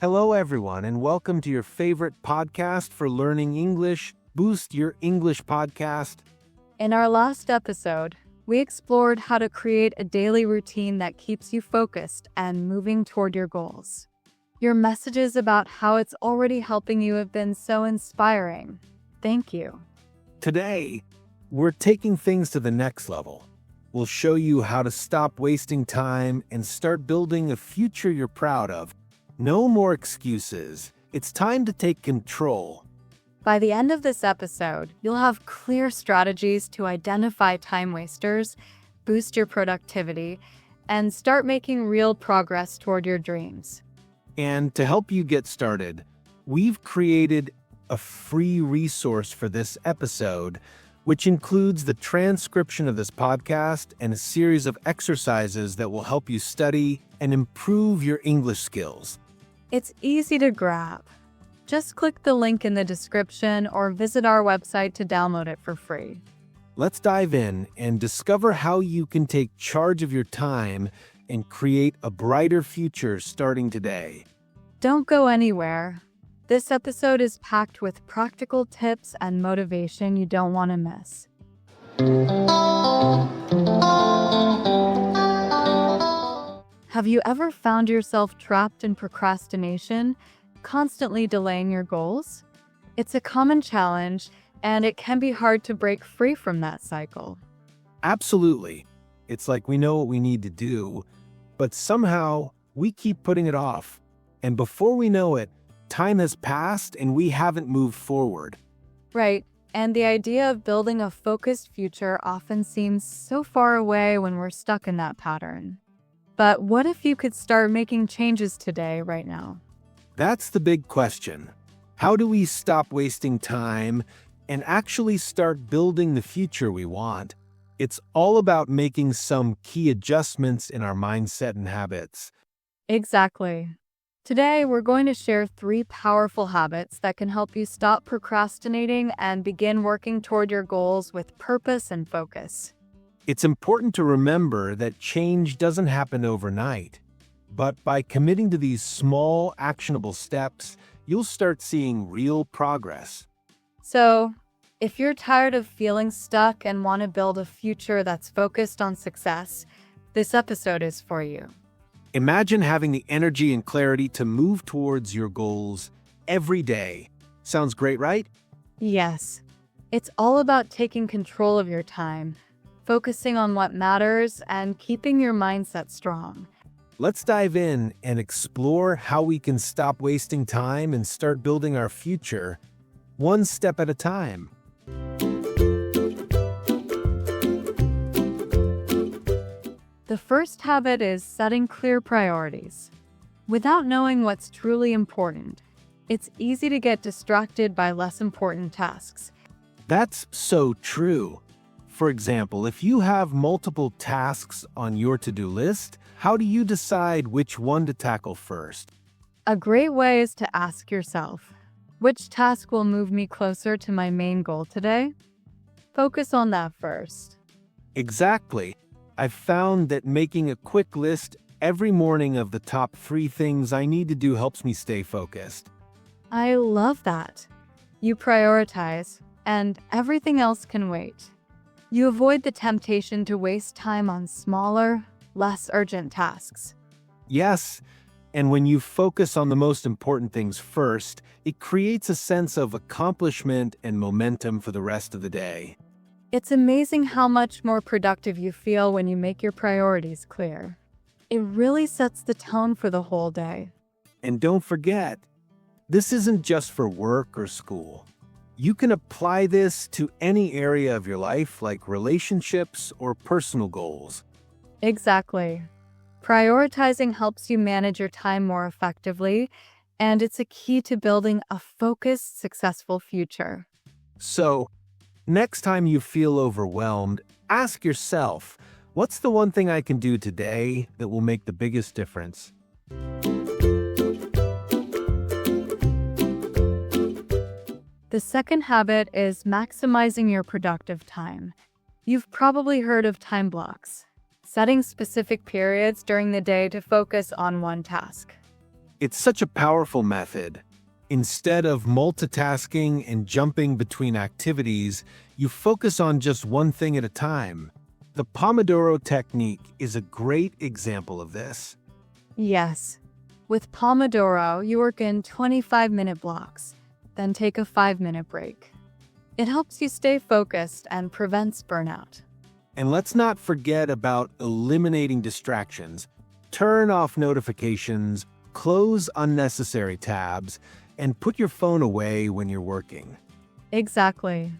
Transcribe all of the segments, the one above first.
Hello, everyone, and welcome to your favorite podcast for learning English, Boost Your English podcast. In our last episode, we explored how to create a daily routine that keeps you focused and moving toward your goals. Your messages about how it's already helping you have been so inspiring. Thank you. Today, we're taking things to the next level. We'll show you how to stop wasting time and start building a future you're proud of. No more excuses. It's time to take control. By the end of this episode, you'll have clear strategies to identify time wasters, boost your productivity, and start making real progress toward your dreams. And to help you get started, we've created a free resource for this episode, which includes the transcription of this podcast and a series of exercises that will help you study and improve your English skills. It's easy to grab. Just click the link in the description or visit our website to download it for free. Let's dive in and discover how you can take charge of your time and create a brighter future starting today. Don't go anywhere. This episode is packed with practical tips and motivation you don't want to miss. Have you ever found yourself trapped in procrastination, constantly delaying your goals? It's a common challenge, and it can be hard to break free from that cycle. Absolutely. It's like we know what we need to do, but somehow we keep putting it off. And before we know it, time has passed and we haven't moved forward. Right, and the idea of building a focused future often seems so far away when we're stuck in that pattern. But what if you could start making changes today, right now? That's the big question. How do we stop wasting time and actually start building the future we want? It's all about making some key adjustments in our mindset and habits. Exactly. Today, we're going to share 3 powerful habits that can help you stop procrastinating and begin working toward your goals with purpose and focus. It's important to remember that change doesn't happen overnight, but by committing to these small, actionable steps, you'll start seeing real progress. So, if you're tired of feeling stuck and want to build a future that's focused on success, this episode is for you. Imagine having the energy and clarity to move towards your goals every day. Sounds great, right? Yes, it's all about taking control of your time, focusing on what matters, and keeping your mindset strong. Let's dive in and explore how we can stop wasting time and start building our future, one step at a time. The first habit is setting clear priorities. Without knowing what's truly important, it's easy to get distracted by less important tasks. That's so true. For example, if you have multiple tasks on your to-do list, how do you decide which one to tackle first? A great way is to ask yourself, which task will move me closer to my main goal today? Focus on that first. Exactly. I've found that making a quick list every morning of the top 3 things I need to do helps me stay focused. I love that. You prioritize, and everything else can wait. You avoid the temptation to waste time on smaller, less urgent tasks. Yes, and when you focus on the most important things first, it creates a sense of accomplishment and momentum for the rest of the day. It's amazing how much more productive you feel when you make your priorities clear. It really sets the tone for the whole day. And don't forget, this isn't just for work or school. You can apply this to any area of your life, like relationships or personal goals. Exactly. Prioritizing helps you manage your time more effectively, and it's a key to building a focused, successful future. So, next time you feel overwhelmed, ask yourself, what's the one thing I can do today that will make the biggest difference? The second habit is maximizing your productive time. You've probably heard of time blocks, setting specific periods during the day to focus on one task. It's such a powerful method. Instead of multitasking and jumping between activities, you focus on just one thing at a time. The Pomodoro Technique is a great example of this. Yes. With Pomodoro, you work in 25-minute blocks, then take a 5-minute break. It helps you stay focused and prevents burnout. And let's not forget about eliminating distractions. Turn off notifications, close unnecessary tabs, and put your phone away when you're working. Exactly.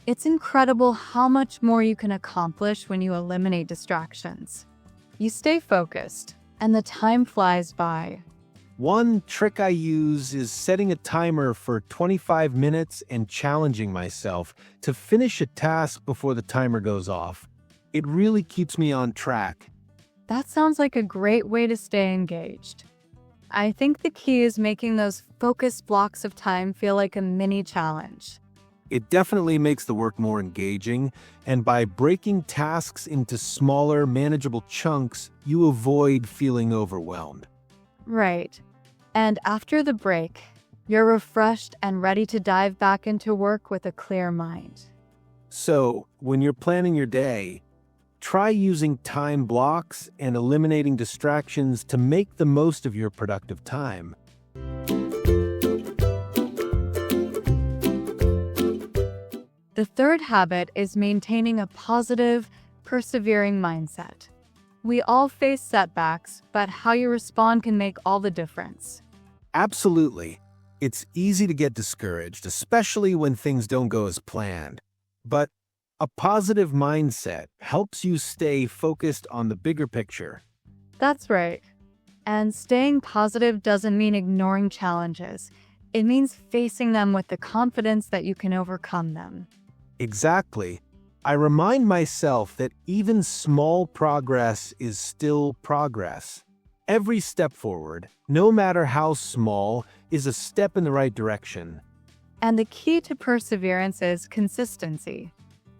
It's incredible how much more you can accomplish when you eliminate distractions. You stay focused, and the time flies by. One trick I use is setting a timer for 25 minutes and challenging myself to finish a task before the timer goes off. It really keeps me on track. That sounds like a great way to stay engaged. I think the key is making those focused blocks of time feel like a mini challenge. It definitely makes the work more engaging, and by breaking tasks into smaller, manageable chunks, you avoid feeling overwhelmed. Right. And after the break, you're refreshed and ready to dive back into work with a clear mind. So, when you're planning your day, try using time blocks and eliminating distractions to make the most of your productive time. The third habit is maintaining a positive, persevering mindset. We all face setbacks, but how you respond can make all the difference. Absolutely. It's easy to get discouraged, especially when things don't go as planned. But a positive mindset helps you stay focused on the bigger picture. That's right. And staying positive doesn't mean ignoring challenges. It means facing them with the confidence that you can overcome them. Exactly. I remind myself that even small progress is still progress. Every step forward, no matter how small, is a step in the right direction. And the key to perseverance is consistency.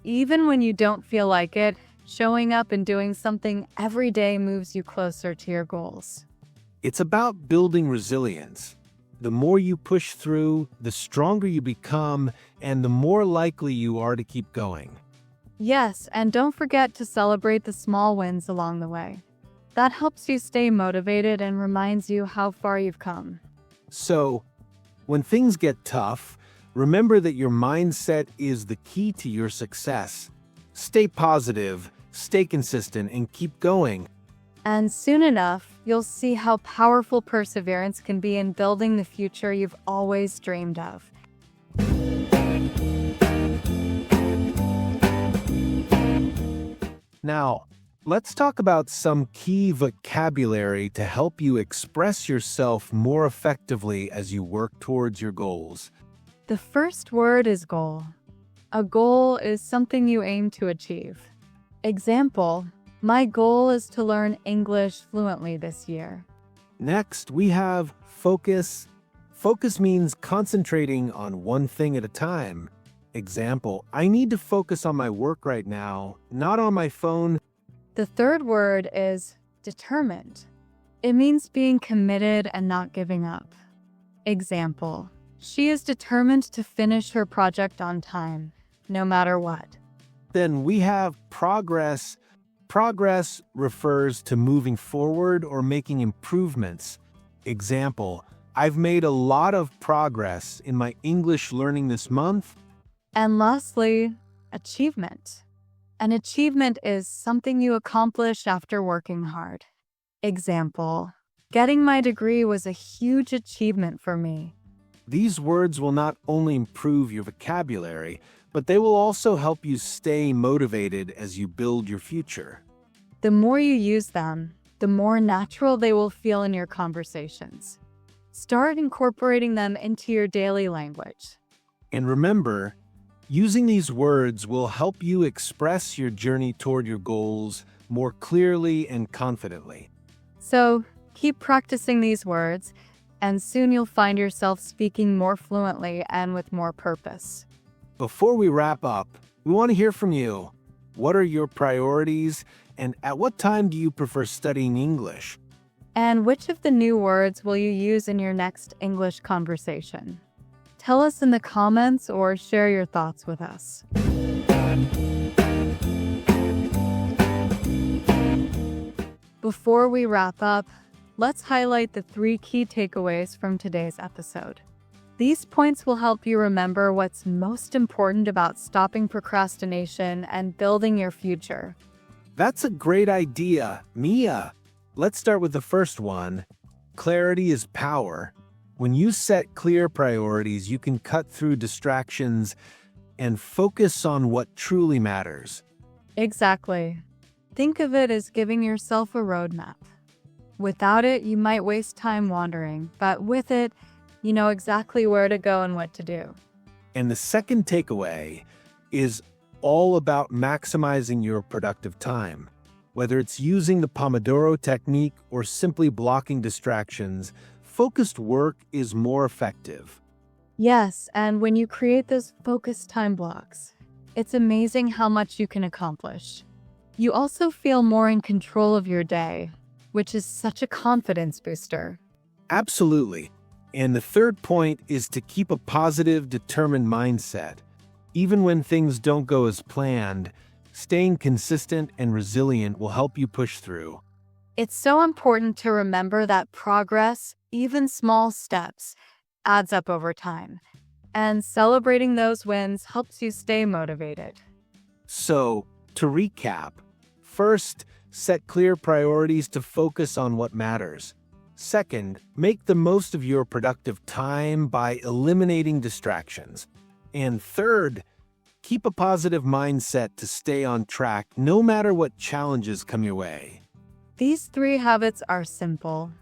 Even when you don't feel like it, showing up and doing something every day moves you closer to your goals. It's about building resilience. The more you push through, the stronger you become, and the more likely you are to keep going. Yes, and don't forget to celebrate the small wins along the way. That helps you stay motivated and reminds you how far you've come. So, when things get tough, remember that your mindset is the key to your success. Stay positive, stay consistent, and keep going. And soon enough, you'll see how powerful perseverance can be in building the future you've always dreamed of. Now, let's talk about some key vocabulary to help you express yourself more effectively as you work towards your goals. The first word is goal. A goal is something you aim to achieve. Example, my goal is to learn English fluently this year. Next, we have focus. Focus means concentrating on one thing at a time. Example, I need to focus on my work right now, not on my phone. The third word is determined. It means being committed and not giving up. Example, she is determined to finish her project on time, no matter what. Then we have progress. Progress refers to moving forward or making improvements. Example, I've made a lot of progress in my English learning this month. And lastly, achievement. An achievement is something you accomplish after working hard. Example, getting my degree was a huge achievement for me. These words will not only improve your vocabulary, but they will also help you stay motivated as you build your future. The more you use them, the more natural they will feel in your conversations. Start incorporating them into your daily language. And remember, using these words will help you express your journey toward your goals more clearly and confidently. So, keep practicing these words, and soon you'll find yourself speaking more fluently and with more purpose. Before we wrap up, we want to hear from you. What are your priorities, and at what time do you prefer studying English? And which of the new words will you use in your next English conversation? Tell us in the comments or share your thoughts with us. Before we wrap up, let's highlight the 3 key takeaways from today's episode. These points will help you remember what's most important about stopping procrastination and building your future. That's a great idea, Mia. Let's start with the first one. Clarity is power. When you set clear priorities, you can cut through distractions and focus on what truly matters. Exactly. Think of it as giving yourself a roadmap. Without it, you might waste time wandering, but with it, you know exactly where to go and what to do. And the second takeaway is all about maximizing your productive time. Whether it's using the Pomodoro Technique or simply blocking distractions, focused work is more effective. Yes, and when you create those focused time blocks, it's amazing how much you can accomplish. You also feel more in control of your day, which is such a confidence booster. Absolutely. And the third point is to keep a positive, determined mindset. Even when things don't go as planned, staying consistent and resilient will help you push through. It's so important to remember that progress, even small steps, adds up over time. And celebrating those wins helps you stay motivated. So, to recap, first, set clear priorities to focus on what matters. Second, make the most of your productive time by eliminating distractions. And third, keep a positive mindset to stay on track no matter what challenges come your way. These 3 habits are simple,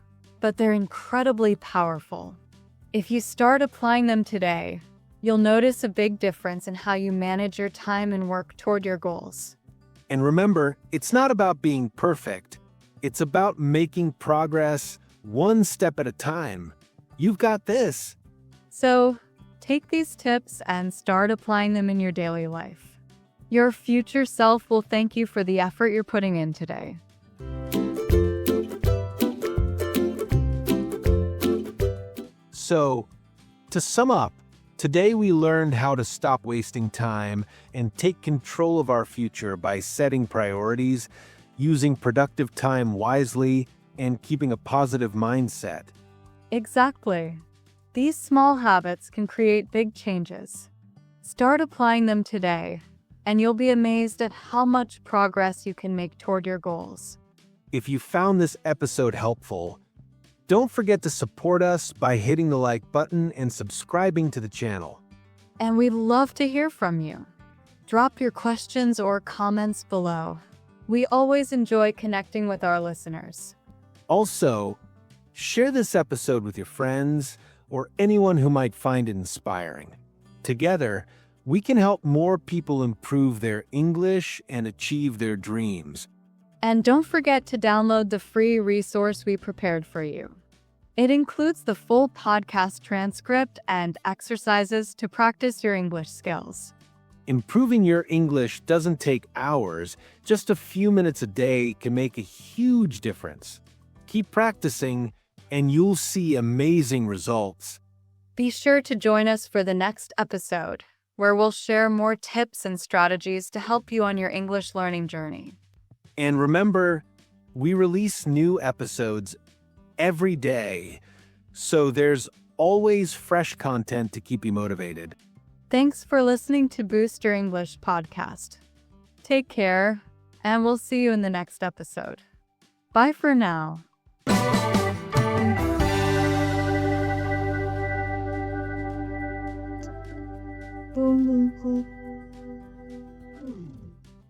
but they're incredibly powerful. If you start applying them today, you'll notice a big difference in how you manage your time and work toward your goals. And remember, it's not about being perfect. It's about making progress one step at a time. You've got this. So, take these tips and start applying them in your daily life. Your future self will thank you for the effort you're putting in today. So, to sum up, today we learned how to stop wasting time and take control of our future by setting priorities, using productive time wisely, and keeping a positive mindset. Exactly. These small habits can create big changes. Start applying them today, and you'll be amazed at how much progress you can make toward your goals. If you found this episode helpful, don't forget to support us by hitting the like button and subscribing to the channel. And we'd love to hear from you. Drop your questions or comments below. We always enjoy connecting with our listeners. Also, share this episode with your friends or anyone who might find it inspiring. Together, we can help more people improve their English and achieve their dreams. And don't forget to download the free resource we prepared for you. It includes the full podcast transcript and exercises to practice your English skills. Improving your English doesn't take hours. Just a few minutes a day can make a huge difference. Keep practicing, and you'll see amazing results. Be sure to join us for the next episode, where we'll share more tips and strategies to help you on your English learning journey. And remember, we release new episodes every day, so there's always fresh content to keep you motivated. Thanks for listening to Boost Your English podcast. Take care, and we'll see you in the next episode. Bye for now. Boom, boom, boom.